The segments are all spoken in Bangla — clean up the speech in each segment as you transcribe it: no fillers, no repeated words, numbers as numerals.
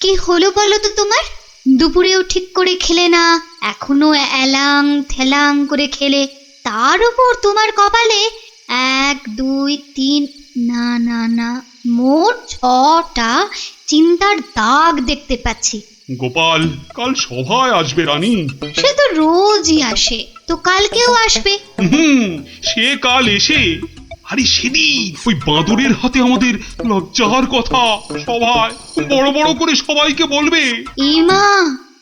কি হলো বলো তো তোমার? দুপুরেও ঠিক করে খেলে না, এখনো এলাং থেলাং করে খেলে। তার উপর তোমার কপালে 1 2 3, না না না, মোট 6টা চিন্তার দাগ দেখতে পাচ্ছি। গোপাল কাল সভায় আসবে রানী। সে তো রোজই আসে, তো কালকেও আসবে। সে কাল এসে, আরে সেদিন ওই বাঁদরের হাতে আমাদের লজ্জার কথা সভায় বড় বড় করে সবাইকে বলবে। মা,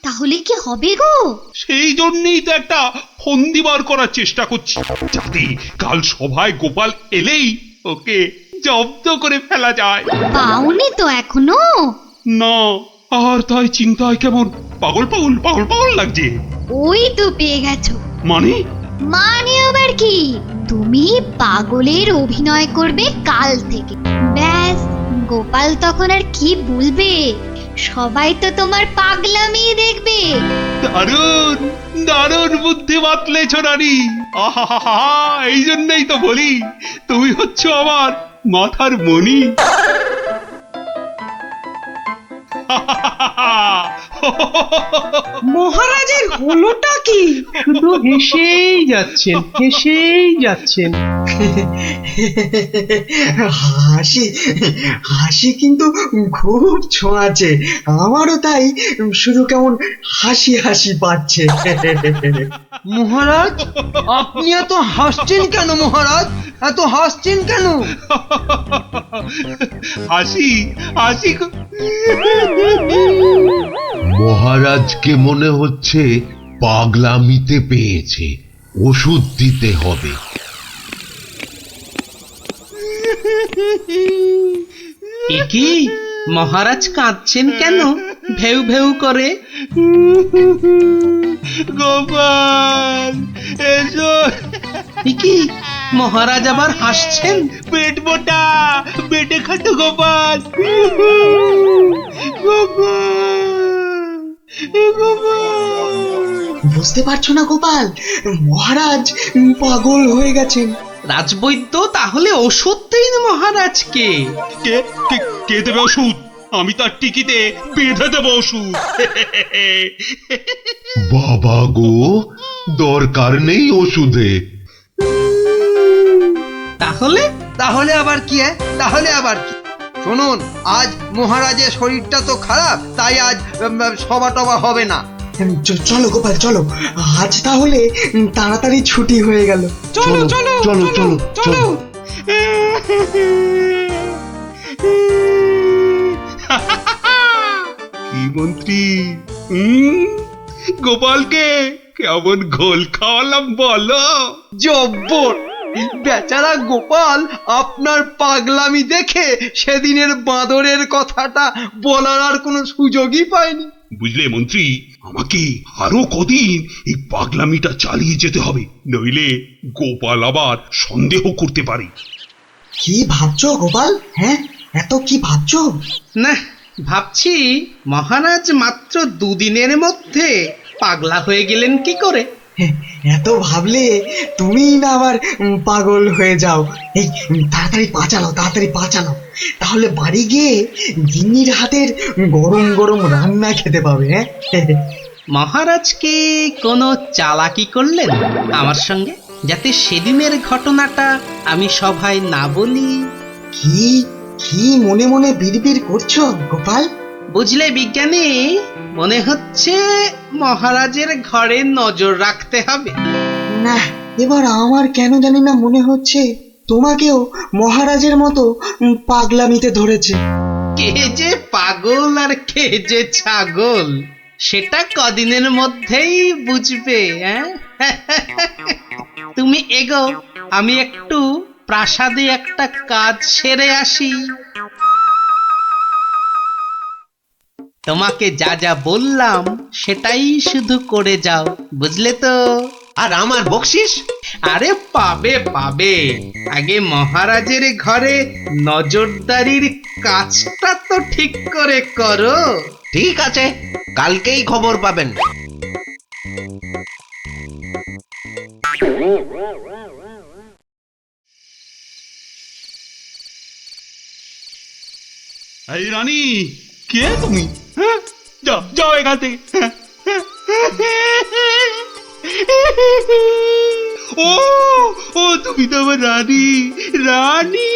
তাহলে কি হবে গো? সেই জন্যই তো একটা ফন্দি বার করার চেষ্টা করছি, যাতে কাল সভায় গোপাল এলেই ওকে জব্দ করে ফেলা যায়। পাওনি তো এখনো? না, আর তাই চিন্তায় কেমন পাগল পাগল পাগল পাগল লাগছে। ওই তো পেয়ে গেছো। মানে? মানে আবার কি? তুমি পাগলের অভিনয় করবে কাল থেকে। ব্যাস, গোপাল তখন আর কি বলবে, সবাই তো তোমার পাগলামি দেখবে। দারুণ দারুণ বুদ্ধি বাতলেছ রানী। আহা, এই জন্যই তো বলি তুমি হচ্ছ আমার মাথার মণি। মহারাজের হলোটা কি? শুধু হেসেই যাচ্ছেন, হেসেই যাচ্ছেন। হাসি হাসি কিন্তু খুব ছোঁয়াচে, আমারও তাই শুধু কেমন হাসি হাসি পাচ্ছে। মহারাজ, আপনি এত হাসছেন কেন? মহারাজ, এত হাসছেন কেন? হাসি হাসি মহারাজকে মনে হচ্ছে পাগলামিতে পেয়েছে, ওষুধ দিতে হবে। কি মহারাজ কাঁদছেন কেন? ভেউ ভেউ করে। গোপাল এসো। কি মহারাজ আবার হাসছেন? পেট মোটা পেটে খাটো গোপাল। গোপাল গোপাল, বুঝতে পারছো না গোপাল, মহারাজ পাগল হয়ে গেছেন। রাজবৈদ্য, তাহলে ওষুধ দিন মহারাজকে। কে কে কে দেবে ওষুধ? আমি তার টিকিতে বেঁধে দেবো ওষুধ। বাবা গো, দরকার নেই ওষুধে। তাহলে তাহলে আবার কি? তাহলে আবার কি? শুনুন, আজ মহারাজের শরীরটা তো খারাপ, তাই আজ সভা টভা হবে না। চলো গোপাল চলো, আজ তাহলে তাড়াতাড়ি ছুটি হয়ে গেল। চলো চলো চলো চলো চলো। কি মন্ত্রী, গোপালকে কেমন ঘোল খাওয়ালাম বলো? জব্বর! বেচারা গোপাল আপনার পাগলামি দেখে সেদিনের বাঁদরের কথাটা বলার আর কোনো সুযোগই পায়নি। বুঝলে মন্ত্রী, আমাকে আরো কদিন এই পাগলামিটা চালিয়ে যেতে হবে, নইলে গোপাল আবার সন্দেহ করতে পারে। কি ভাবছো গোপাল? হ্যাঁ, এত কি ভাবছো? না, ভাবছি মহারাজ মাত্র 2 দিনের মধ্যে পাগলা হয়ে গেলেন কি করে? এত ভাবলে তুমিই না আবার পাগল হয়ে যাও। এই তাড়াতাড়ি পা চালাও, তাহলে বাড়ি গিয়ে গিন্নির হাতের গরম গরম রান্না খেতে পাবে। হ্যাঁ, মহারাজ কি কোনো চালাকি করলেন আমার সঙ্গে, যাতে সেদিনের ঘটনাটা আমি সভায় না বলি? কি কি মনে মনে বিড়বিড় করছো গোপাল? বুঝলে বিজ্ঞানী, মনে হচ্ছে মহারাজের ঘরে নজর রাখতে হবে। না, এবার আমার কেন জানি না মনে হচ্ছে তোমাকেও মহারাজের মতো পাগলামিতে ধরেছে। কে যে পাগল আর কে যে ছাগল, সেটা কদিনের মধ্যেই বুঝবে। তুমি এগো, আমি একটু প্রাসাদে একটা কাজ সেরে আসি। তোমাকে যা যা বললাম সেটাই শুধু করে যাও, বুঝলে তো? আর আমার বকশিস? আরে পাবে পাবে, আগে মহারাজের ঘরে নজরদারির কাজটা তো ঠিক করে করো। ঠিক আছে, কালকেই খবর পাবেন। এই রানী, কে তুমি? হ্যাঁ যাও যাও এখান থেকে। ও ও তুমি তো আমার রানী রানী।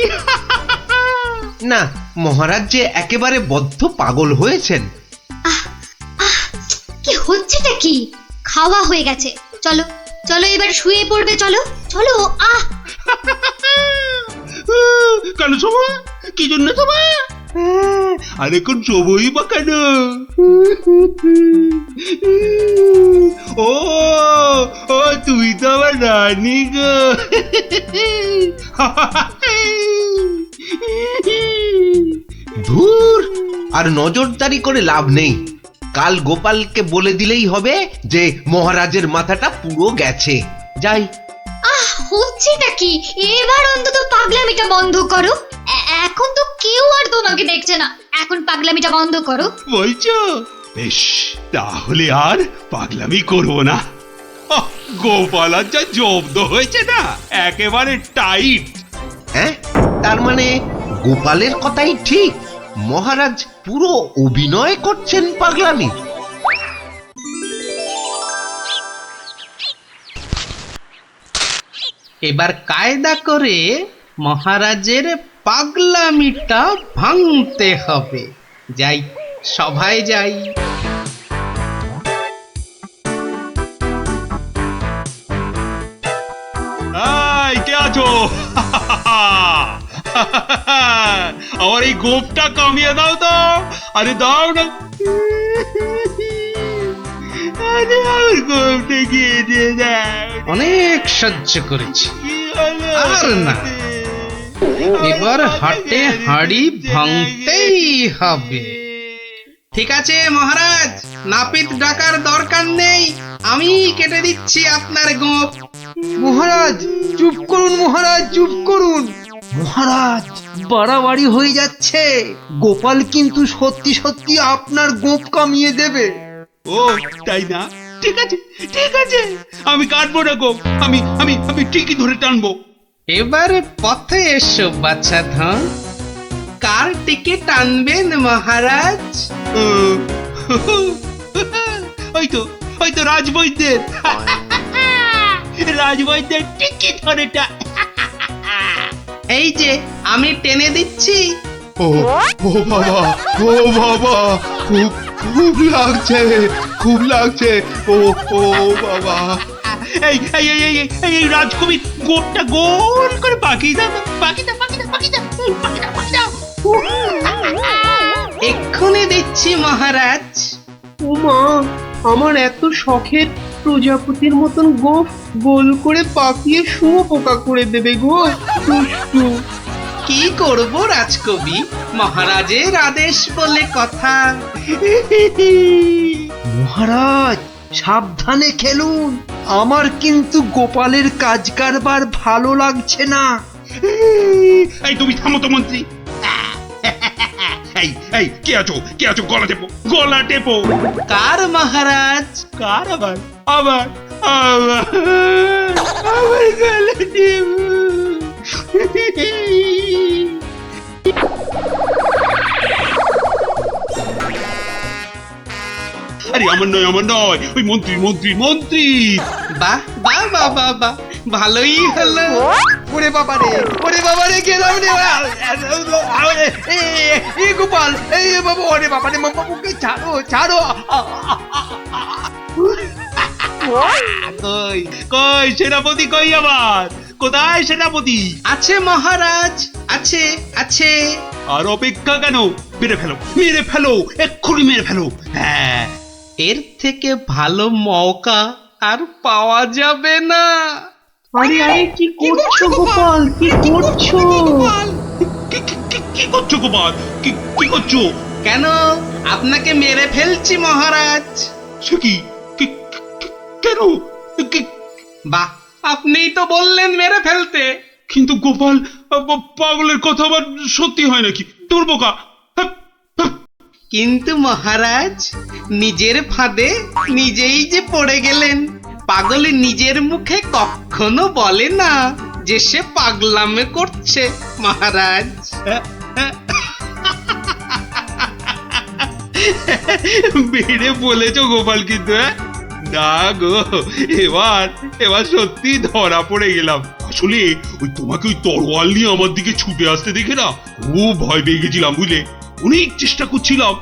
না, মহারাজ যে একেবারে বদ্ধ পাগল হয়েছেন। কি হচ্ছেটা কি? খাওয়া হয়ে গেছে, চলো চলো এবার শুয়ে পড়বে, চলো চলো। কেন শোভা? কি জন্য শোভা? আর এখন শোবই বা কেন? ও ও তুমি তো আমার রানী গো। ধুর, আর নজরদারি করে লাভ নেই। কাল গোপালকে বলে দিলেই হবে যে মহারাজের মাথাটা পুরো গেছে। যাই। হচ্ছেটা কি? এবার অন্তত পাগলামিটা বন্ধ করো। এখন তো কেউ আর তোমাকে দেখছে না, এখন পাগলামিটা বন্ধ করো। বলছো? বেশ, তাহলে আর পাগলামি করব না। গোপাল আর যা জব্দ হয়েছে না, একেবারে টাইট। হ্যাঁ, তার মানে গোপালের কথাই ঠিক, মহারাজ পুরো অভিনয় করছেন পাগলামি। এবার কায়দা করে মহারাজের পাগলামিটা ভাঙতে হবে। যাই, সভায় যাই। এই কে আছো? আমার এই গোপটা কামিয়ে দাও তো। আরে দাও না। আরে আমার গোপটা গিয়ে দিয়ে দাও। অনেক সহ্য করেছি, আর না। এবার হাটে হাঁড়ি ভাঙতেই হবে। ঠিক আছে মহারাজ, নাপিত ডাকার দরকার নেই, আমি কেটে দিচ্ছি আপনার গোঁফ। মহারাজ চুপ করুন, মহারাজ চুপ করুন। মহারাজ বাড়াবাড়ি হয়ে যাচ্ছে। গোপাল কিন্তু সত্যি সত্যি আপনার গোঁফ কামিয়ে দেবে। ও তাই না? ঠিক আছে ঠিক আছে, আমি কাটবো না গো। আমি আমি আমি ঠিকই ধরে টানবো। এবার পথে এসো বাচ্চা ধন, কার টিকিট টানবেন মহারাজ? ওই তো রাজবৈদ্যের। রাজবৈদ্যের টিকিট ধরে এই যে আমি টেনে দিচ্ছি। ও ও বাবা, ও বাবা, খুব খুব লাগছে, খুব লাগছে। ও ও বাবা। এই এই এই এই এই এই রাজকবির গোটটা গোল করে পাকিয়ে দাও, পাকিয়ে দাও, পাকিয়ে দাও, পাকিয়ে দাও, পাকিয়ে দাও, পাকিয়ে দাও। এক্ষুনি দিচ্ছি মহারাজ। ও মা, আমার এত শখের প্রজাপতির মতন গোঁফ গোল করে পাকিয়ে শুয়োপোকা করে দেবে গো, দুষ্টু। কি করব রাজকবি, মহারাজের আদেশ বলে কথা। মহারাজ সাবধানে খেলুন, আমার কিন্তু গোপালের কাজ কারবার ভালো লাগছে না। এই তুমি থামো তো মন্ত্রী। এই এই কে আছো, কে আছো? গলা টেপো, গলা টেপো। কার মহারাজ? কার? আবার আবার আবার আবার গলা টেপো। আরে আমার নয়, আমার নয়, ওই মন্ত্রী মন্ত্রী মন্ত্রী। বাহ বাহ বাহ বাহ বাহ, ভালোই হলো। ওরে বাবারে, ওরে বাবারে, গেলাম রে। এই গোপাল, এই বাবা, ওরে বাবারে, বাবুকে ছাড়ো ছাড়ো। কই কই সেনাপতি, কই আবার? কোথায় সেনাপতি? আছে মহারাজ, আছে আছে। আর অপেক্ষা কেন? মেরে ফেলো, মেরে ফেলো, এক্ষুনি মেরে ফেলো। হ্যাঁ, এর থেকে ভালো মৌকা আর পাওয়া যাবে না। আরে আরে, কি করছো গোপাল, কি করছো? কি করছো গোপাল? কি করছো? কেন, আপনাকে মেরে ফেলছি মহারাজ। সে কি? কেন? বাহ, আপনিই তো বললেন মেরে ফেলতে। কিন্তু গোপাল, পাগলের কথা আবার সত্যি হয় নাকি? তোর বোকা। কিন্তু মহারাজ, নিজের ফাঁদে নিজেই যে পড়ে গেলেন। পাগল নিজের মুখে কখনো বলে না যে সে পাগলামে করছে মহারাজ। বেড়ে বলেছো গোপাল, কিন্তু না গো, এবার এবার সত্যি ধরা পড়ে গেলাম। আসলে ওই তোমাকে ওই তরোয়াল নিয়ে আমার দিকে ছুটে আসতে দেখে না খুব ভয় পেয়ে গেছিলাম, বুঝলে? অনেক চেষ্টা করছিলাম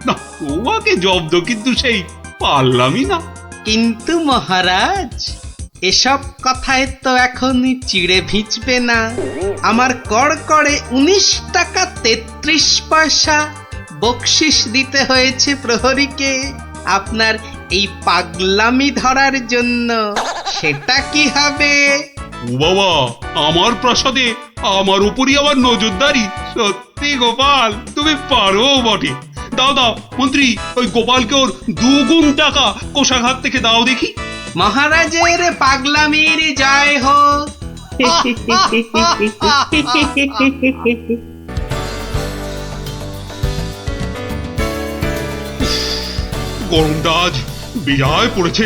না তোমাকে জব্দ, কিন্তু সেই পারলামই না। কিন্তু মহারাজ, এসব কথায় তো এখন চিড়ে ভিজবে না। আমার কড়কড়ে 19 টাকা 33 পয়সা বকশিস দিতে হয়েছে প্রহরীকে আপনার এই পাগলামি ধরার জন্য। সেটা কি হবে? ও বাবা, আমার প্রাসাদে আমার উপরই আবার নজরদারি! সত্যি গোপাল, তুমি পারো বটে। দাও দাও মন্ত্রী, ওই গোপালকে ওর 2 গুণ টাকা কোষাঘাত থেকে দাও দেখি। মহারাজের পাগলামির জয় হোক। গরমটা আজ বেজায় পড়েছে।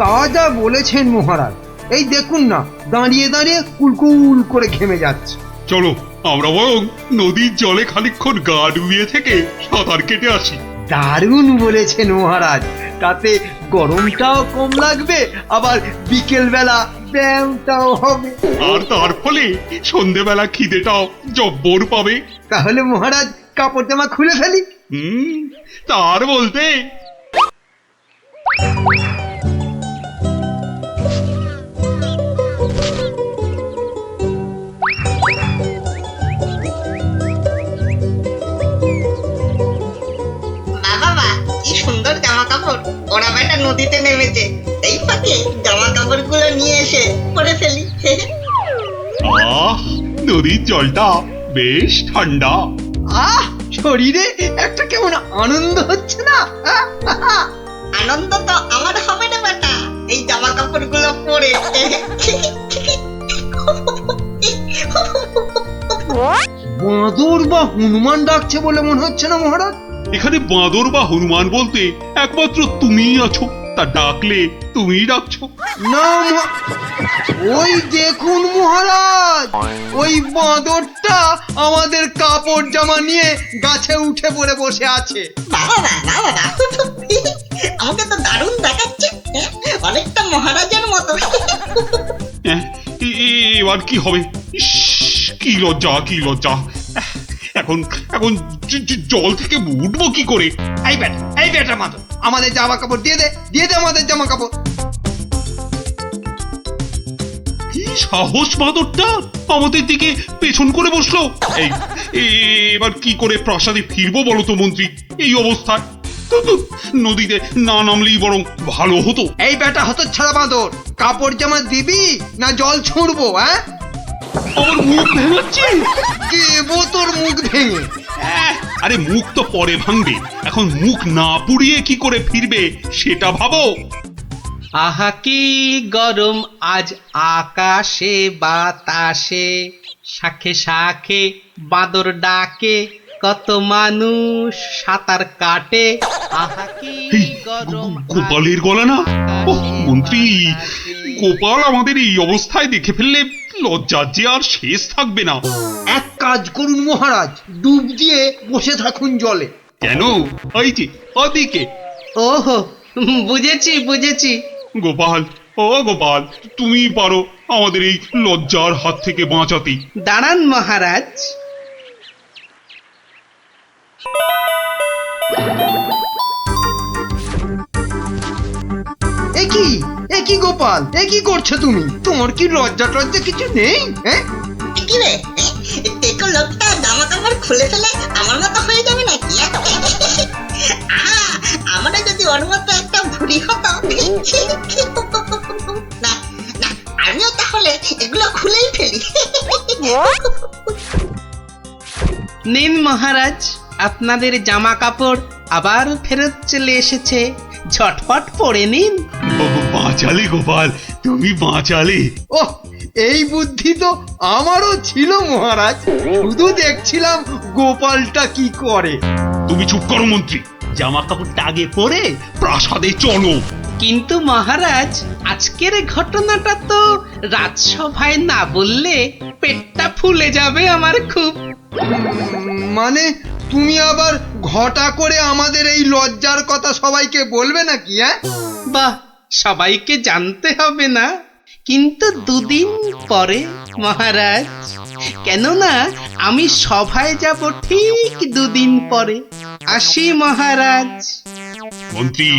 তা যা বলেছেন মহারাজ, এই দেখুন না, দাঁড়িয়ে দাঁড়িয়ে কুলকুল করে ঘেমে যাচ্ছে। চলো আমরা বরং নদীর জলে খানিকক্ষণ গা ডুবিয়ে থেকে সাঁতার কেটে আসি। দারুণ বলেছেন মহারাজ, তাতে গরমটাও কম লাগবে, আবার বিকেল বেলা ব্যায়ামটাও হবে। আর তার ফলে সন্ধেবেলা খিদেটাও জব্বর পাবে। তাহলে মহারাজ কাপড় জামা খুলে ফেলি। তার বলতে বাবা, কি সুন্দর জামা কাপড়! ওরা বেটা নদীতে নেমেছে, এই ফাঁকে জামা কাপড় গুলো নিয়ে এসে পরে ফেলি। আহ, নদীর জলটা বেশ ঠান্ডা। আহ, শরীরে একটা কেমন আনন্দ হচ্ছে না? আনন্দ তো আমার হবে না বেটা, এই জামা কাপড় গুলো পরে। বাঁদর বা হনুমান ডাকছে বলে মনে হচ্ছে না মহারাজ? এখানে বাঁদর বা হনুমান বলতে একমাত্র তুমিই আছো, তা ডাকলে তুমিই ডাকছো। না ওই দেখুন মহারাজ, ওই বাঁদরটা আমাদের কাপড় জামা নিয়ে গাছে উঠে পড়ে বসে আছে। বাবা, আমাকে তো দারুণ দেখাচ্ছে, অনেকটা মহারাজের মতো। এবার কি হবে? ইস, কি লজ্জা, কি লজ্জা! এখন এখন জল থেকে উঠবো কি করে? এই বেটা মাদর, আমাদের জামা কাপড় দিয়ে দে, দিয়ে দে আমাদের জামা কাপড়। কি সাহস বাঁদরটা আমাদের দিকে পেছন করে বসলো! এই এবার কি করে প্রাসাদে ফিরবো বলো তো মন্ত্রী, এই অবস্থায়? নদীতে না নামলেই বরং ভালো হতো। এই বেটা হতচ্ছাড়া বাঁদর, কাপড় জামা দিবি না জল ছুঁড়বো? আমার মুখ ভেঙাচ্ছে। দেবো তোর মুখ ভেঙে। আরে মুখ তো পরে ভাঙবে, এখন মুখ না পুড়িয়ে কি করে ফিরবে সেটা ভাবো। আহা কি গরম আজ আকাশে বাতাসে, শাখে শাখে বাদর ডাকে, কত মানুষ সাঁতার কাটে। আহা কি এই, গরম গোপালের গলা না? ওহ মন্ত্রী, গোপাল আমাদের এই অবস্থায় দেখে ফেললে লজ্জার যে আর শেষ থাকবে না। এক কাজ করুন মহারাজ, ডুব দিয়ে বসে থাকুন জলে। কেন? ওই যে ওদিকে। ওহো, বুঝেছি বুঝেছি। গোপাল, ও গোপাল, তুমি পারো আমাদের এই লজ্জার হাত থেকে বাঁচাতে। দাঁড়ান মহারাজ। একি গোপাল, কি করছো তুমি? তোমার কি লজ্জা টজ্জা কিছু নেই? কি রে, টেকো লোকটা জামা কাপড় খুলে ফেলে আমার মতো হয়ে যাবে নাকি? আমরা যদি ওর মতো একটা ভুড়ি হতো। না না, আমিও তাহলে এগুলো খুলেই ফেলি। নিন মহারাজ, আপনাদের জামা কাপড় আবার ফেরত চলে এসেছে, ঝটপট পরে নিন। বাঁচালে গোপাল, তুমি বাঁচালে। ওহ, এই বুদ্ধি তো আমারও ছিল মহারাজ, শুধু দেখছিলাম গোপালটা কি করে। তুমি চুপ করো মন্ত্রী, জামা কাপড়টা আগে পরে প্রাসাদে চলো। কিন্তু মহারাজ, আজকের ঘটনাটা তো রাজসভায় না বললে পেটটা ফুলে যাবে আমার খুব। মানে তুমি আবার ঘটা করে আমাদের এই লজ্জার কথা সবাইকে বলবে নাকি? বাহ, সবাইকে জানতে হবে না, কিন্তু দুদিন পরে মহারাজ। কেননা আমি সভায় যাব ঠিক দুদিন পরে। আসি মহারাজ। মন্ত্রী,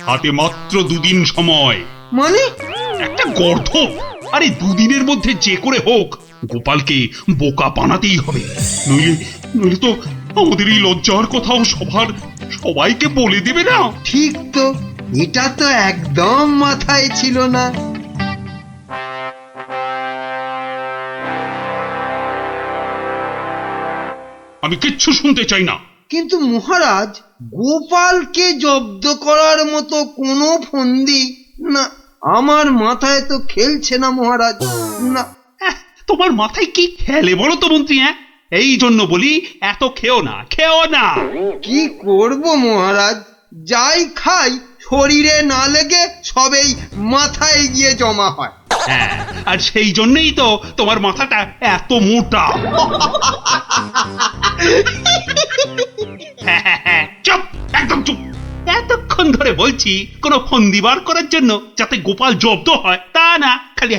হাতে মাত্র 2 দিন সময়। মানে একটা গর্ধপ! আরে 2 দিনের মধ্যে যে করে হোক গোপালকে বোকা বানাতেই হবে, নইলে তো আমাদের এই লজ্জার কথাও সবাইকে বলে দেবে না। ঠিক তো, এটা তো একদম মাথায় ছিল না। আমি কিচ্ছু শুনতে চাই না। কিন্তু মহারাজ, গোপালকে জব্দ করার মতো কোনো ফন্দি না, আমার মাথায় তো খেলছে না মহারাজ। না, তোমার মাথায় কি খেলে বলো তো মন্ত্রী? এই জন্য বলি এত খেও না। কি করব মহারাজ, যাই খাই শরীরে না লেগে সবেই মাথায় গিয়ে জমা হয়। হ্যাঁ, আর সেই জন্যই তো তোমার মাথাটা এত মোটা। চুপ, একদম চুপ। এতক্ষণ ধরে বলছি কোনো ফন্দি বার করার জন্য যাতে গোপাল জব্দ হয়, তা না খালি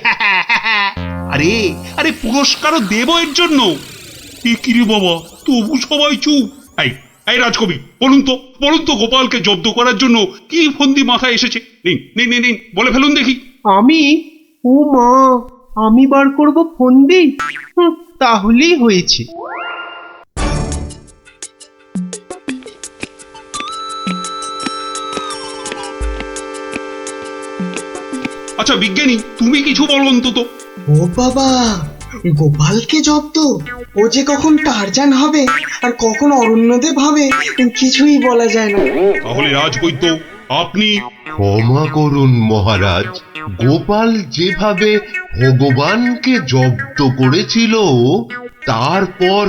আরে পুরস্কারও দেব এর জন্য। কি রে বাবা, তবু সবাই চুপ। এই রাজকবি, বলুন তো গোপালকে জব্দ করার জন্য কি ফন্দি মাথায় এসেছে? নিন বলে ফেলুন দেখি। ও মা, আমি বার করব ফন্দি? তাহলেই হয়েছে। আচ্ছা বিজ্ঞানী, তুমি কিছু বলো অন্তত। ও বাবা, গোপালকে জব্দ? ও যে কখন টারজান হবে আর কখন অরণ্যদেব হবে কিছুই বলা যায় না। তাহলে রাজবৈদ্য, আপনি। ক্ষমা করুন মহারাজ, গোপাল যেভাবে ভগবানকে জব্দ করেছিল তারপর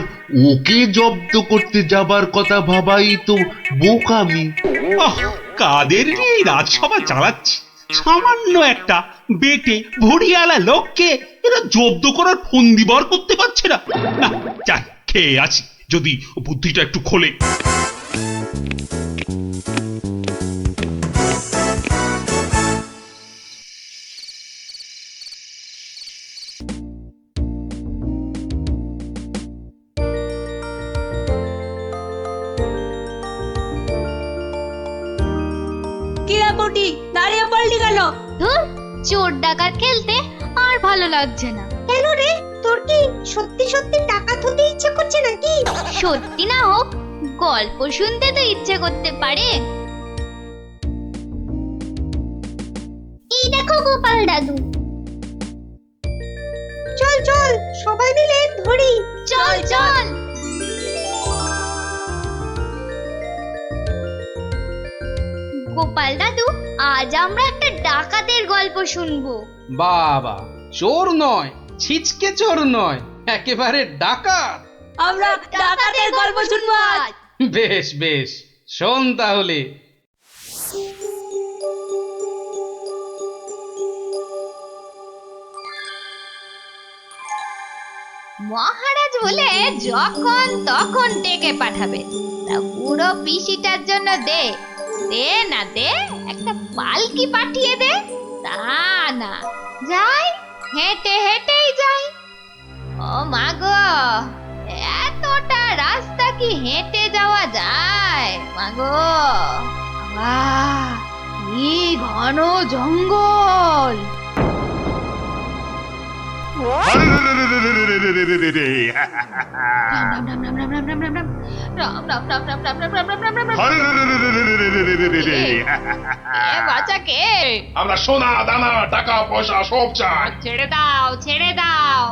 ওকে জব্দ করতে যাবার কথা ভাবাই তো বোকামি। কাদের এই রাজসভা চালাচ্ছি? সামান্য একটা বেটে ভড়িয়ালা লোককে এরা জব্দ করার ফন্দি বার করতে পারছে না। যাই, খেয়ে আছি, যদি বুদ্ধিটা একটু খোলে। দাঁড়িয়ে পড়লি কেন? ধুর, চোর ডাকাত খেলতে আর ভালো লাগছে না। কেন রে, তোর কি সত্যি ডাকাত হতে ইচ্ছে করছে নাকি? সত্যি না হোক, গল্প শুনতে তো ইচ্ছে করতে পারে। এই দেখো গোপাল দাদু। চল সবাই মিলে ধরি। চল। গোপাল দাদু, আজ আমরা একটা ডাকাতের গল্প শুনবো। বাবা, চোর নয়, ছিচকে চোর নয়, একেবারে ডাকাত। আমরা ডাকাতের গল্প শুনবো আজ। বেশ, শোন তাহলে। মহারাজ বলে যখন তখন ডেকে পাঠাবে, তা বুড়ো পিসিটার জন্য দে একটা পালকি পাঠিয়ে দে। তা না, যাই হেঁটেই যাই। ও মা গো, এতটা রাস্তা কি হেঁটে যাওয়া যায়? মা গো, কি ঘন জঙ্গল! আমরা সোনা দানা টাকা পয়সা সব চাই। ছেড়ে দাও।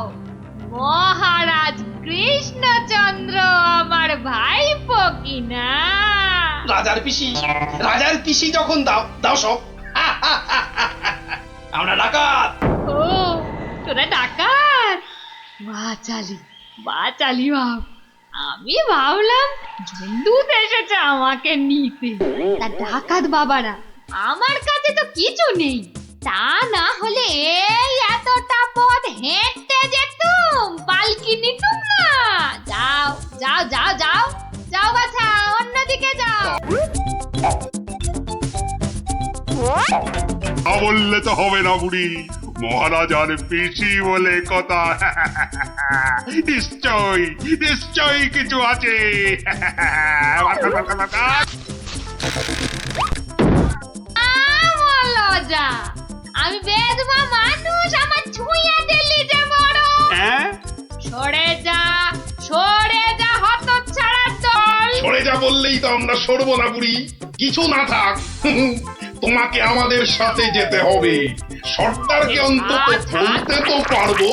মহারাজ কৃষ্ণচন্দ্র আমার ভাইপো কিনা। রাজার পিসি যখন দাও সব। আমরা ডাকাত। ও, তোরা ডাকাত? বাচালি বাপ। আমি ভাবলাম ঝুন্ডুত এসেছে আমাকে নিতে। তা ডাকাত বাবারা, আমার কাছে তো কিছু নেই। তা না হলে এই এতটা পথ হেঁটে যেতুম, পালকি নিতুম না। যাও যাও বাছা, অন্যদিকে যাও। বললে তো হবে না বুড়ি, মহারাজার পিসি বলে কথা। নিশ্চয়ই নিশ্চয়ই কিছু আছে। লজা, আমি বেদবা মানুষ, আমার ছুঁয়ে দিলি যে বড়। হ্যাঁ, সরে যা, সরে যা হতচ্ছাড়ার দল। সরে যা বললেই তো আমরা সরবো না বুড়ি, কিছু না থাক। তোমাকে আমাদের সাথে যেতে হবে। সর্দারকে অন্তত বলতে তো পারবো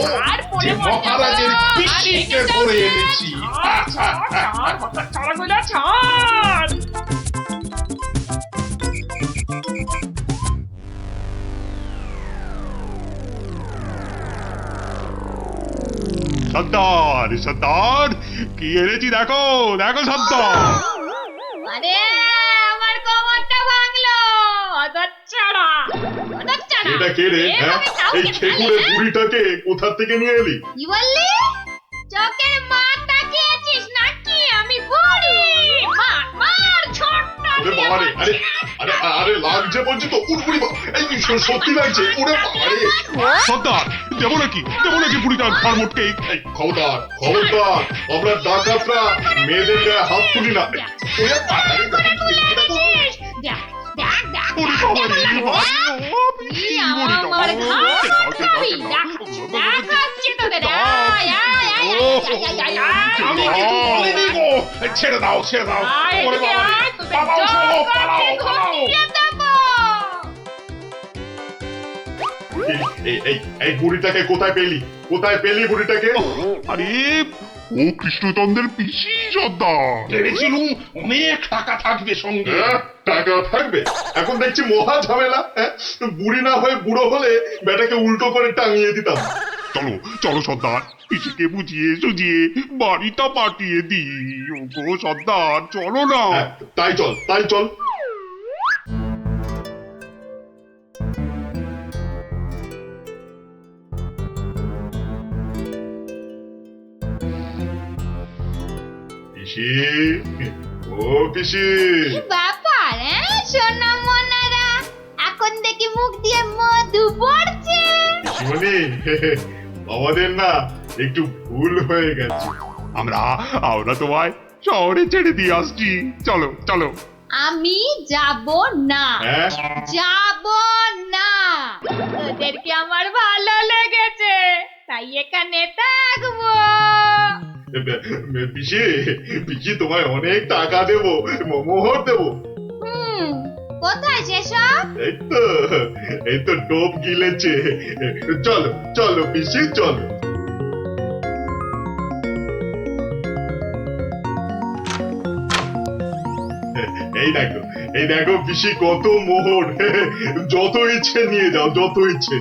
যে মহারাজের পিসিকে ধরে এনেছি। সর্দার সর্দার, কি এনেছি দেখো দেখো সর্দার। আরে আমার কোমরটা ভাঙলো, হতচ্ছাড়া হতচ্ছাড়া। এটা কে রে? হ্যাঁ, এই খেকুড়ে বুড়িটাকে কোথা থেকে নিয়ে এলি? কি বললি? চোখের মাথা খেয়েছিস নাকি? আমি বুড়ি? মার মার, ছোট্ট ওরে বাবা রে, আরে আরে আরে লাগছে বলছি তো, উড়বুড়ি এই সত্যি লাগছে। ওরে বাবা রে সর্দার, দেবো নাকি বুড়িটার ঘর মোটকে? খবরদার খবরদার, আমরা ডাকাতরা মেয়েদের গায়ে হাত তুলি না। ওরে বাবা রে, দেখ দেখ দেখ, ওরে বাবা রে, আমার ঘাট দেখাচ্ছি তোদের। আয়, আয়, আয়, আয়, আয়, আয়। ছেড়ে দাও ছেড়ে দাও। ওরে বাবা রে, পালাও সব, পালাও পালাও। এই বুড়িটাকে কোথায় পেলি? কোথায় পেলি বুড়িটাকে? আরে ও কৃষ্ণচন্দ্রের পিসি সর্দার। ভেবেছিলুম অনেক টাকা থাকবে সঙ্গে। টাকা থাকবে? এখন দেখছি মহা ঝামেলা। বুড়ি না হয়ে বুড়ো হলে বেটাকে উল্টো করে টাঙিয়ে দিতাম। চলো চলো সর্দার, পিসিকে বুঝিয়ে সুঝিয়ে বাড়িটা পাঠিয়ে দিই। ওগো সর্দার, চলো না। তাই চল তাই চল। পিসি, ও পিসি। ব্যাপার সোনা মনারা, এখন দেখি মুখ দিয়ে মধু পড়ছে। পিসিমণি, আমাদের না একটু ভুল হয়ে গেছে। আমরা তোমায় শহরে ছেড়ে দিয়ে আসছি। চলো চলো। আমি যাব না, হ্যাঁ, যাব না। তোদেরকে আমার ভালো লেগেছে, তাই এখানে থাকবো। পিসি পিসি তোমায় অনেক টাকা দেবো, মোহর দেবো। কোথায় সেসব? এই তো টোপ গিলেছে। চলো চলো পিসি চলো। এই দেখো পিসি, কত মোহর। যত ইচ্ছে নিয়ে যাও, যত ইচ্ছে।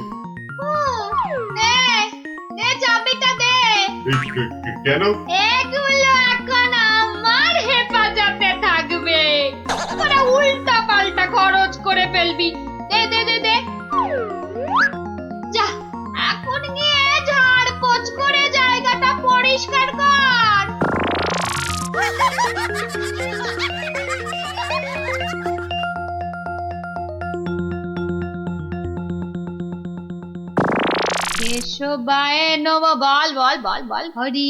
চাবিটা দে। কেন? এগুলো এখন আমার হেফাজতে থাকবে, তোরা উল্টা পাল্টা খরচ করে ফেলবি। দে দে দে দে। যা, এখন গিয়ে ঝাড় পোছ করে জায়গাটা পরিষ্কার কর। কেশবায় নম, বল বল বল বল। হরি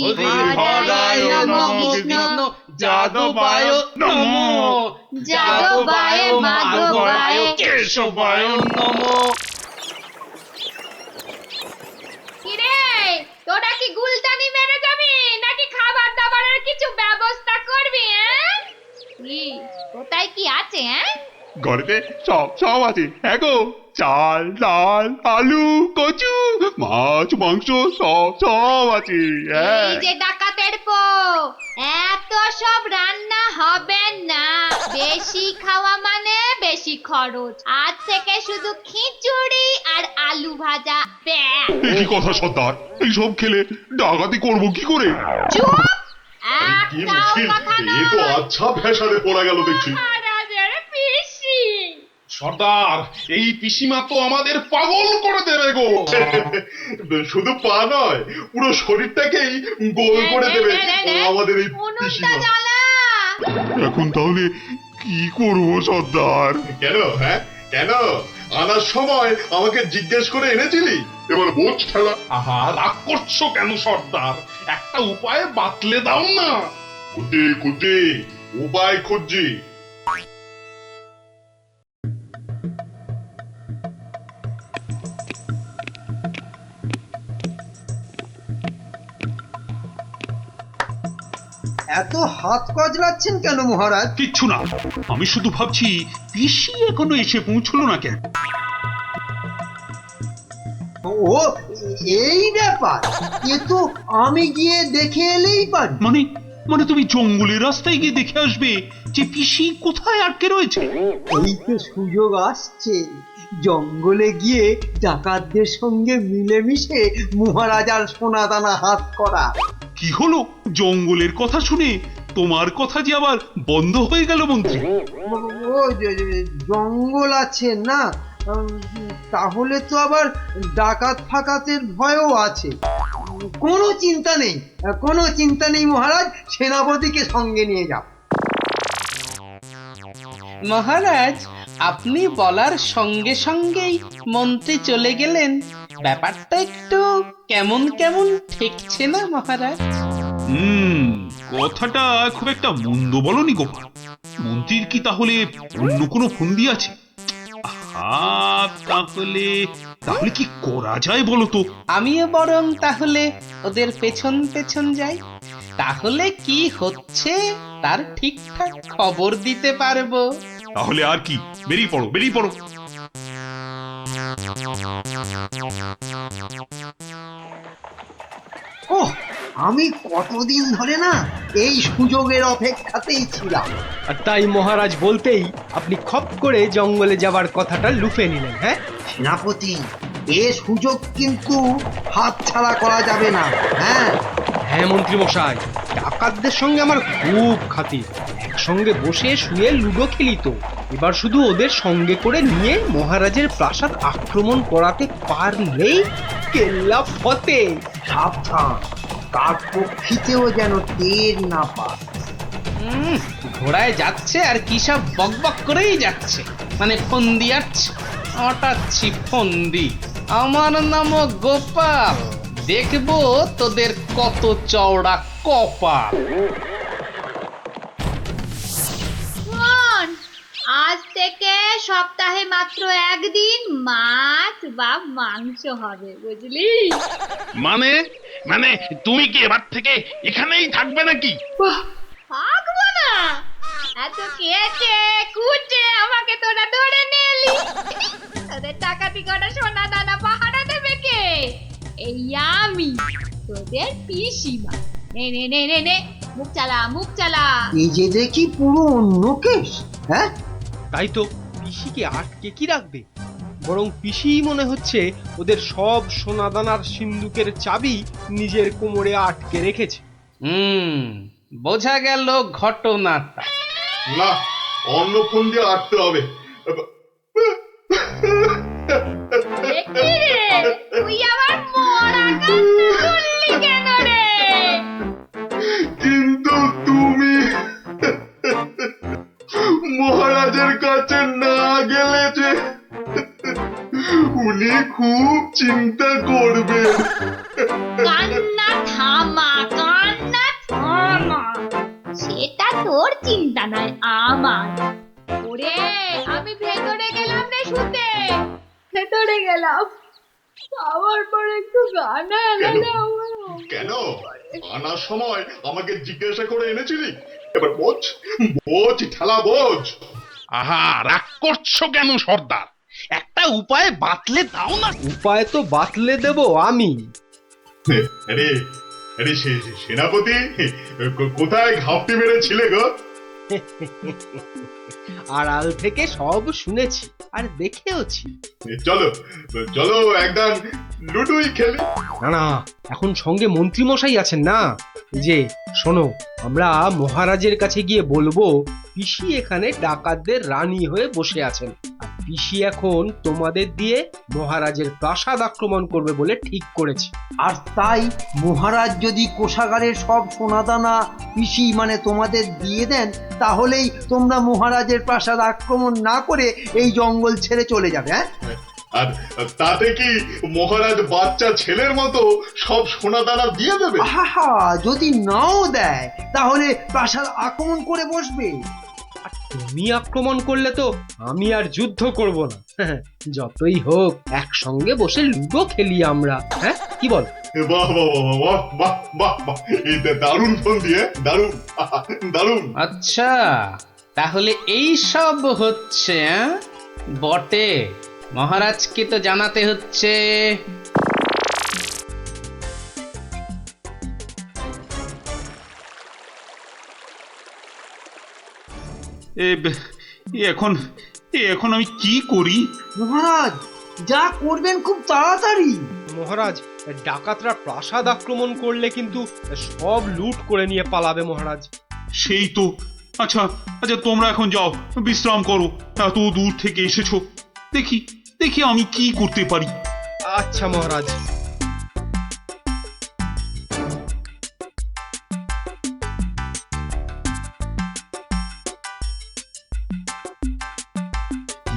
হরায় নম, কৃষ্ণ যাদবায় নমো, যাদবায় মাধবায় কেশবায় নমো। কিরে, তোরা কি গুলতানি মেরে যাবি নাকি খাবার দাবারের কিছু ব্যবস্থা করবি? কি কোথায় কি আছে? ঘরেতে সব সব আছে। হ্যাঁ গো, চাল ডাল আলু কচু মাছ মাংস সব সব আছে। এই যে ডাকাতের পো, এত সব রান্না হবে না। বেশি খাওয়া মানে বেশি খরচ। আজ থেকে শুধু খিচুড়ি আর আলু ভাজা। ব্যাস। কি কথা সর্দার, এইসব খেলে ডাকাতি করবো কি করে? চুপ, কি একটাও মুশকিল, কথা এ তো নয়। আচ্ছা ফ্যাসাদে পড়া গেল দেখছি। মহারাজের পিসি। সর্দার, এই পিসিমা তো আমাদের পাগল করে দেবে গো। শুধু পা নয়, পুরো শরীরটাকেই গোল করে দেবে আমাদের এই উনুনটা পিসিমা। জ্বালা। এখন তাহলে কি করবো সর্দার? কেন হ্যাঁ কেন আনার সময় আমাকে জিজ্ঞেস করে এনেছিলি? এবার বোঝ ঠেলা। আহা, রাগ করছো কেন সর্দার? একটা উপায় বাতলে দাও না। খুঁজি খুঁজি উপায় খুঁজছি। এত হাত কজলাচ্ছেন কেন মহারাজ? কিচ্ছু না, আমি শুধু ভাবছি পিসি এখনো এসে পৌঁছলো না কেন। ও এই ব্যাপার, এ তো আমি গিয়ে দেখে এলেই পারি। মানে মানে তুমি জঙ্গলের রাস্তায় গিয়ে দেখে আসবে যে পিসি কোথায় আটকে রয়েছে? এই তো সুযোগ আসছে, জঙ্গলে গিয়ে ডাকাতদের সঙ্গে মিলেমিশে মহারাজার সোনাদানা হাত করা। কি হলো? জঙ্গলের কথা শুনে তোমার কথা যে আবার বন্ধ হয়ে গেল মন্ত্রী? ও জঙ্গল আছে না, তাহলে তো আবার ডাকাত ফাকাতের ভয়ও আছে। কোনো চিন্তা নেই, কোনো চিন্তা নেই মহারাজ, সেনাপতিকে সঙ্গে নিয়ে যাও। মহারাজ, আপনি বলার সঙ্গে সঙ্গেই মন্ত্রী চলে গেলেন। ব্যাপারটা একটু কেমন কেমন ঠেকছে না মহারাজ? কথাটা খুব একটা মন্দ বলনি গোপাল। মন্ত্রীর কি তাহলে অন্য কোনো ফন্দি আছে? তাহলে তাহলে কি করা যায় বলো তো? আমিও বরং তাহলে ওদের পেছন পেছন যাই, তাহলে কি হচ্ছে তার ঠিকঠাক খবর দিতে পারবো। তাহলে আর কি, বেরিয়ে পড়ো বেরিয়ে পড়ো। ওহ, আমি কতদিন ধরে না এই সুযোগের অপেক্ষাতেই ছিলাম। আর তাই মহারাজ বলতেই আপনি খপ করে জঙ্গলে যাবার কথাটা লুফে নিলেন। হ্যাঁ সেনাপতি, এ সুযোগ কিন্তু হাতছাড়া করা যাবে না। হ্যাঁ হ্যাঁ মন্ত্রী মশাই, ডাকাতদের সঙ্গে আমার খুব খাতির। একসঙ্গে বসে শুয়ে লুডো খেলি তো। এবার শুধু ওদের সঙ্গে করে নিয়ে মহারাজের প্রাসাদ আক্রমণ করাতে পারলেই কেল্লা ফতে। সাবধান, কার পক্ষিতেও যেন টের না পায়। ঘোড়ায় যাচ্ছে আর কি সব বকবক করেই যাচ্ছে, মানে ফন্দি আটাচ্ছি ফন্দি। আমার নাম গোপাল, দেখবো তোদের কত চওড়া কপাল। শোন, আজ থেকে সপ্তাহে মাত্র একদিন মাছ বা মাংস হবে, বুঝলি? মানে মানে তুমি কি এবার থেকে এখানেই থাকবে নাকি? থাকবো না? এত কেটে কুটে আমাকে তোরা ধরে নিলি, তোদের টাকাতি কটা সোনা দানা পাহারা দেবে কে? এই আমি, তোদের পিসিমা। নে নে নে নে নে, মুখ চালা মুখ চালা। এই যে দেখি পুরো অন্য কেস। হ্যাঁ, তাই তো, পিসিকে আটকে কি রাখবে? বরং পিসি মনে হচ্ছে ওদের সব সোনাদানার সিন্ধুকের চাবি নিজের কোমরে আটকে রেখেছে। বোঝা গেল ঘটনাটা। না, অন্য ফোন দিয়ে আটতে হবে। দেখি রে, তুই আবার মরা কান্না করলি কেন রে? কিন্তু তুমি মহারাজের কাছে না গেলে যে উনি খুব চিন্তা করবেন। কান্না থামা, কান্না থামা। সেটা তোর চিন্তা নয়, আমার। ওরে, আমি ভেতরে গেলাম রে শুতে, ভেতরে গেলাম। আবার পরে একটু গানা এলালে আমার। কেন আনার সময় আমাকে জিজ্ঞাসা করে এনেছিলি? এবার বোঝ বোঝ ঠেলা বোঝ। আহা, রাগ করছো কেন সর্দার? একটা উপায় বাতলে দাও না। উপায় তো বাতলে দেব আমি। আরে আরে সেনাপতি, কোথায় ঘাপটি মেরেছিলে গো? আড়াল থেকে সব শুনেছি আর দেখেওছি। চলো চলো একদম লুডুই খেলি। না না, এখন সঙ্গে মন্ত্রী মশাই আছেন না। এই যে শোনো, আমরা মহারাজের কাছে গিয়ে বলবো পিসি এখানে ডাকাতদের রানী হয়ে বসে আছেন, আর পিসি এখন তোমাদের দিয়ে মহারাজের প্রাসাদ আক্রমণ করবে বলে ঠিক করেছে। আর তাই মহারাজ যদি কোষাগারের সব সোনাদানা পিসি মানে তোমাদের দিয়ে দেন, তাহলেই তোমরা মহারাজের প্রাসাদ আক্রমণ না করে এই জঙ্গল ছেড়ে চলে যাবে। হ্যাঁ, আর তাতে কি মহারাজ বাচ্চা ছেলের মতো সব সোনা দানা দিয়ে দেবে? আহা, যদি নাও দেয় তাহলে প্রাসাদ আক্রমণ করে বসবে। আর তুমি আক্রমণ করলে তো আমি আর যুদ্ধ করব না। যতই হোক একসঙ্গে বসে লুডো খেলি আমরা। হ্যাঁ, কি বল? বাহ বাহ বাহ বাহ বাহ বাহ বাহ, এটা দারুণ ফোন দিয়ে, দারুণ দারুণ। আচ্ছা, তাহলে এই সব হচ্ছে বটে। মহারাজকে তো জানাতে হচ্ছে। এখন এখন আমি কি করি? মহারাজ যা করবেন খুব তাড়াতাড়ি। মহারাজ, ডাকাতরা প্রাসাদ আক্রমণ করলে কিন্তু সব লুট করে নিয়ে পালাবে মহারাজ। সেই তো। আচ্ছা আচ্ছা, তোমরা এখন যাও, বিশ্রাম করো। এত দূর থেকে এসেছো, দেখি দেখি আমি কি করতে পারি। আচ্ছা মহারাজ।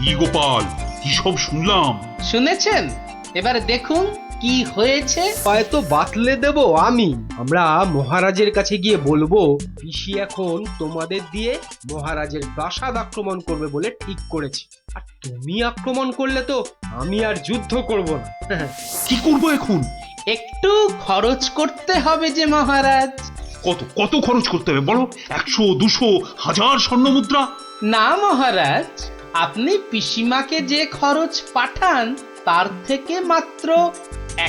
কি গোপাল, কি সব শুনলাম? শুনেছেন? এবার দেখুন কি হয়েছে। হয়তো বাতলে দেব আমি। আমরা মহারাজের কাছে গিয়ে বলবো পিসি এখন তোমাদের দিয়ে মহারাজের প্রাসাদ আক্রমণ করবে বলে ঠিক করেছে। আর তুমি আক্রমণ করলে তো আমি আর যুদ্ধ করব না। কি করবো এখন? একটু খরচ করতে হবে যে মহারাজ। কত কত খরচ করতে হবে বলো? 100, 200, 1000 স্বর্ণ মুদ্রা? না মহারাজ, আপনি পিসিমাকে যে খরচ পাঠান তার থেকে মাত্র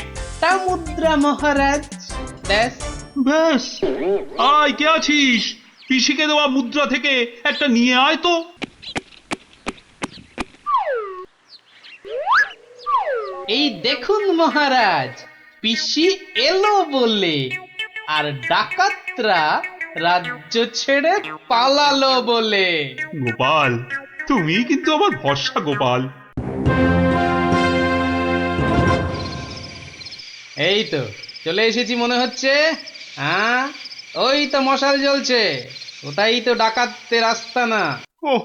একটা মুদ্রা মহারাজ। ব্যাস। ব্যাস? আয়, কে আছিস? পিসিকে দেওয়া মুদ্রা থেকে একটা নিয়ে আয় তো। এই দেখুন মহারাজ, পিসি এলো বলে, আর ডাকাতরা রাজ্য ছেড়ে পালালো বলে। গোপাল, তুমি কিন্তু আমার ভরসা গোপাল। এই তো চলে এসেছি মনে হচ্ছে। হ্যাঁ, ওই তো মশাল জ্বলছে। ওটাই তো ডাকাতদের রাস্তা না। ওহ,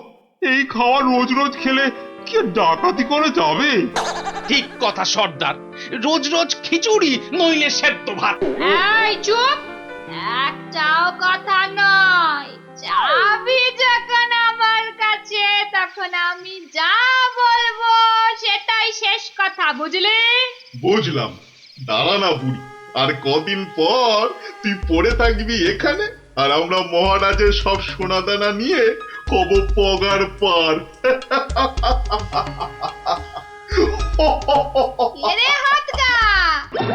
এই খাওয়া রোজ রোজ খেলে কি আর ডাকাতি করে যাবে? ঠিক কথা সর্দার, রোজ রোজ খিচুড়ি নইলে সেদ্ধ ভাত। এই চুপ! একটাও কথা নয়। চাবি যখন আমার কাছে, তখন আমি যা বলবো সেটাই শেষ কথা, বুঝলি? বুঝলাম। দাঁড়া না বুড়ি, আর কদিন পর তুই পড়ে থাকবি এখানে, আর আমরা মহারাজের সব সোনাদানা নিয়ে হব পগার পার। এরে হাতটা,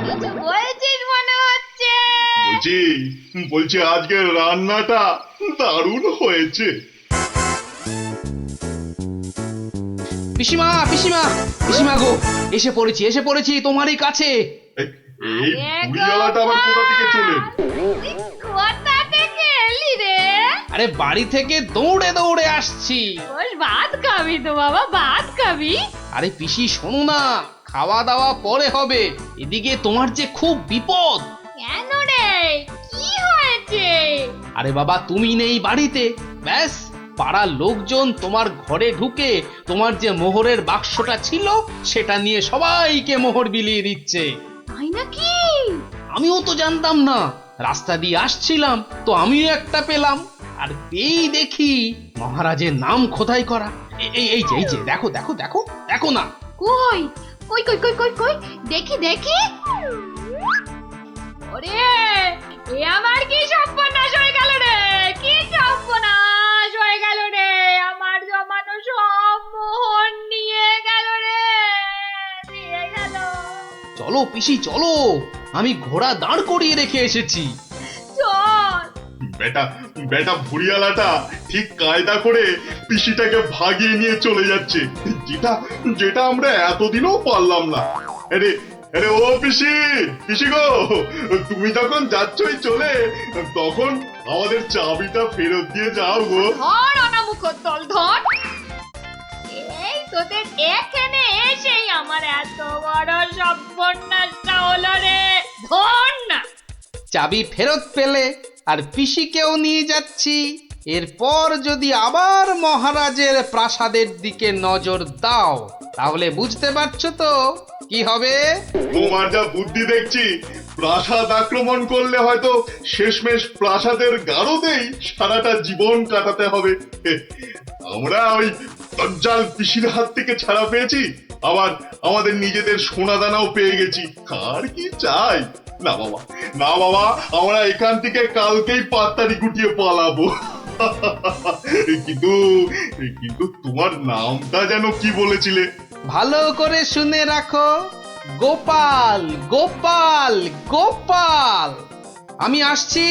কিছু বলছিস মনে হচ্ছে। বলছি বলছি আজকের রান্নাটা দারুণ হয়েছে। পিসিমা পিসিমা পিসিমা গো, এসে পড়েছি তোমারই কাছে। এই বুড়িওয়ালাটা আবার কোথা থেকে চলে? কোথা থেকে এলি রে? আরে বাড়ি থেকে দৌড়ে দৌড়ে আসছি। বল, ভাত খাবি তো বাবা, ভাত খাবি? আরে পিসি শোনো না, খাওয়া দাওয়া পরে হবে। এদিকে তোমার যে খুব বিপদ। কেন রে, কি হয়েছে? আরে বাবা, তুমি নেই বাড়িতে, ব্যাস পাড়ার লোকজন তোমার ঘরে ঢুকে তোমার যে মোহরের বাক্সটা ছিল সেটা নিয়ে সবাইকে মোহর বিলিয়ে দিচ্ছে। তাই নাকি? আমিও তো জানতাম না, রাস্তা দিয়ে আসছিলাম তো আমিও একটা পেলাম। আর পেয়েই দেখি মহারাজের নাম খোদাই করা। এই যে দেখো দেখো দেখো দেখো না। কই কই কই কই কই কই, দেখি দেখি। ওরে, এ আমার কি সর্বনাশ হয়ে গেল রে! কি সর্বনাশ হয়ে গেল রে! আমার জমানো সব মোহর নিয়ে গেল রে, নিয়ে গেল। চলো পিসি চলো, আমি ঘোড়া দাঁড় করিয়ে রেখে এসেছি। চল। বেটা বেটা বুড়িওয়ালাটা ঠিক কায়দা করে পিসিটাকে ভাগিয়ে নিয়ে চলে যাচ্ছে, যেটা যেটা আমরা এতদিনও পারলাম না। আরে আরে ও পিসি, পিসি গো, তুমি যখন যাচ্ছই চলে, তখন আমাদের চাবিটা ফেরত দিয়ে যাও গো। ধর অনামুখ দল, ধর। এই তোদের এখানে এসেই আমার এত বড় সর্বনাশটা হলো রে, ধর না। চাবি ফেরত পেলে আর পিসিকেও নিয়ে যাচ্ছি। এরপর যদি আবার মহারাজের প্রাসাদের দিকে নজর দাও তাহলে বুঝতে পারছো তো কি হবে। তোমার যা বুদ্ধি দেখছি, প্রাসাদ আক্রমণ করলে হয়তো শেষমেশ প্রাসাদের গারদেই সারাটা জীবন কাটাতে হবে। আমরা ওই দজ্জাল পিসির হাত থেকে ছাড়া পেয়েছি, আবার আমাদের নিজেদের সোনা দানাও পেয়ে গেছি। আর কি চাই? না বাবা, না বাবা, আমরা এখান থেকে কালকেই পাত্তারি গুটিয়ে পালাবো। কিন্তু কিন্তু তোমার নামটা যেন কি বলেছিলে? ভালো করে শুনে রাখো, গোপাল গোপাল গোপাল। আমি আসছি।